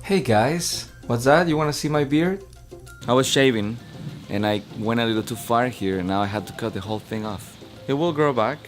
Hey guys, what's that? You wanna see my beard? I was shaving and I went a little too far here and now I had to cut the whole thing off. It will grow back.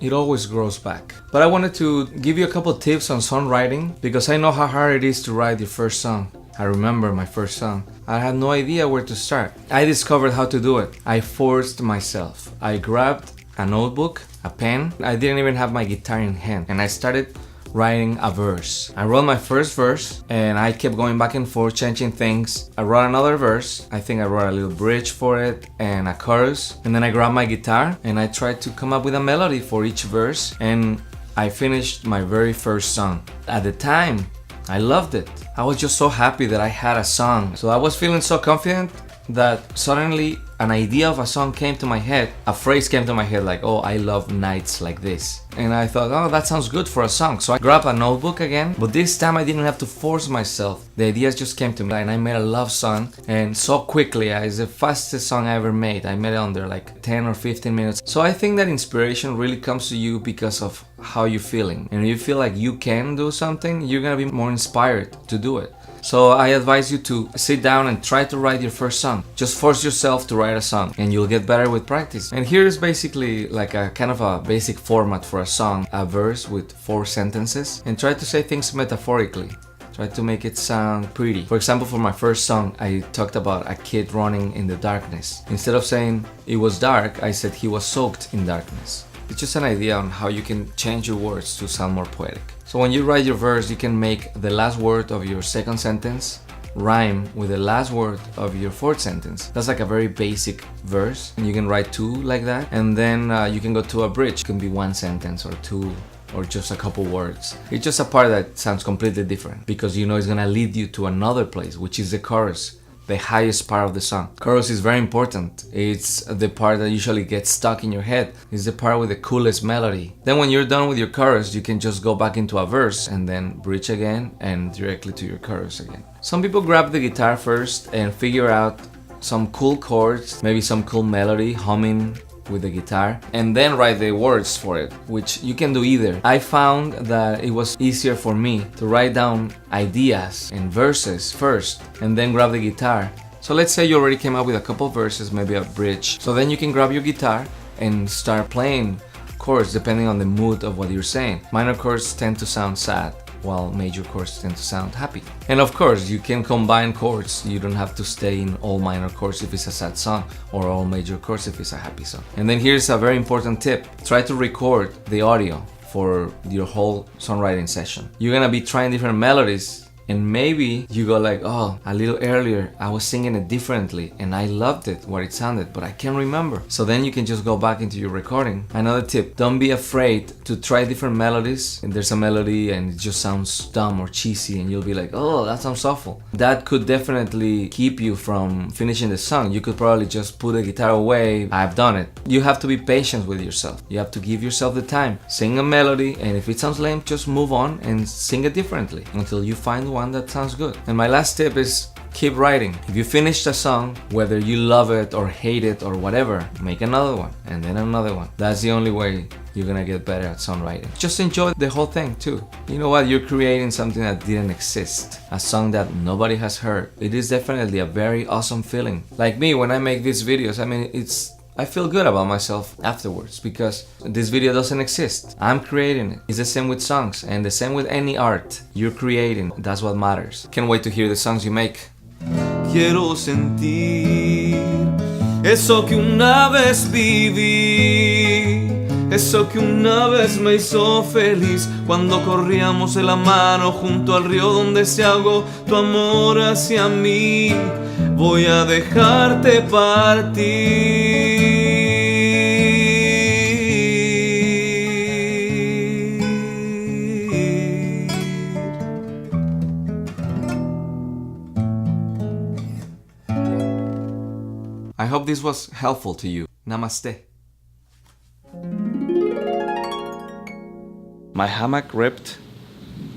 It always grows back. But I wanted to give you a couple tips on songwriting because I know how hard it is to write your first song. I remember my first song. I had no idea where to start. I discovered how to do it. I forced myself. I grabbed a notebook, a pen. I didn't even have my guitar in hand and I started writing a verse. I wrote my first verse and I kept going back and forth, changing things. I wrote another verse. I think I wrote a little bridge for it and a chorus. And then I grabbed my guitar and I tried to come up with a melody for each verse and I finished my very first song. At the time, I loved it. I was just so happy that I had a song. So I was feeling so confident that suddenly an idea of a song came to my head. A phrase came to my head like, oh, I love nights like this. And I thought, oh, that sounds good for a song. So I grabbed a notebook again, but this time I didn't have to force myself. The ideas just came to me and I made a love song. And so quickly, it's the fastest song I ever made. I made it under like 10 or 15 minutes. So I think that inspiration really comes to you because of how you're feeling. And if you feel like you can do something, you're gonna be more inspired to do it. So I advise you to sit down and try to write your first song. Just force yourself to write a song and you'll get better with practice. And here is basically like a kind of a basic format for a song. A verse with 4 sentences and try to say things metaphorically. Try to make it sound pretty. For example, for my first song, I talked about a kid running in the darkness. Instead of saying it was dark, I said he was soaked in darkness. It's just an idea on how you can change your words to sound more poetic. So when you write your verse, you can make the last word of your second sentence rhyme with the last word of your fourth sentence. That's like a very basic verse. And you can write 2 like that. And then you can go to a bridge. It can be 1 sentence or 2 or just a couple words. It's just a part that sounds completely different because you know it's gonna lead you to another place, which is the chorus. The highest part of the song. Chorus is very important. It's the part that usually gets stuck in your head. It's the part with the coolest melody. Then when you're done with your chorus, you can just go back into a verse and then bridge again and directly to your chorus again. Some people grab the guitar first and figure out some cool chords, maybe some cool melody, humming with the guitar, and then write the words for it, which you can do either. I found that it was easier for me to write down ideas and verses first and then grab the guitar. So let's say you already came up with a couple verses, maybe a bridge. So then you can grab your guitar and start playing chords depending on the mood of what you're saying. Minor chords tend to sound sad, while major chords tend to sound happy. And of course, you can combine chords. You don't have to stay in all minor chords if it's a sad song or all major chords if it's a happy song. And then here's a very important tip. Try to record the audio for your whole songwriting session. You're gonna be trying different melodies and maybe you go like, oh, a little earlier I was singing it differently and I loved it, what it sounded, but I can't remember. So then you can just go back into your recording. Another tip, don't be afraid to try different melodies. And there's a melody and it just sounds dumb or cheesy and you'll be like, oh, that sounds awful. That could definitely keep you from finishing the song. You could probably just put the guitar away. I've done it. You have to be patient with yourself. You have to give yourself the time. Sing a melody and if it sounds lame, just move on and sing it differently until you find one that sounds good. And my last tip is keep writing. If you finish a song, whether you love it or hate it or whatever, make another one and then another one. That's the only way you're gonna get better at songwriting. Just enjoy the whole thing too. You know what? You're creating something that didn't exist. A song that nobody has heard. It is definitely a very awesome feeling. Like me, when I make these videos, I mean, I feel good about myself afterwards because this video doesn't exist. I'm creating it. It's the same with songs and the same with any art. You're creating. That's what matters. Can't wait to hear the songs you make. Quiero sentir eso que una vez viví, eso que una vez me hizo feliz cuando corríamos de la mano junto al río donde se ahogó tu amor hacia mí. Voy a dejarte partir. I hope this was helpful to you. Namaste. My hammock ripped,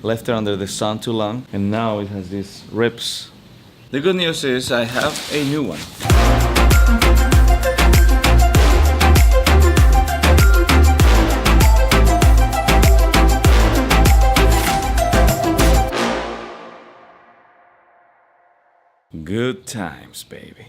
left it under the sun too long, and now it has these rips. The good news is I have a new one. Good times, baby.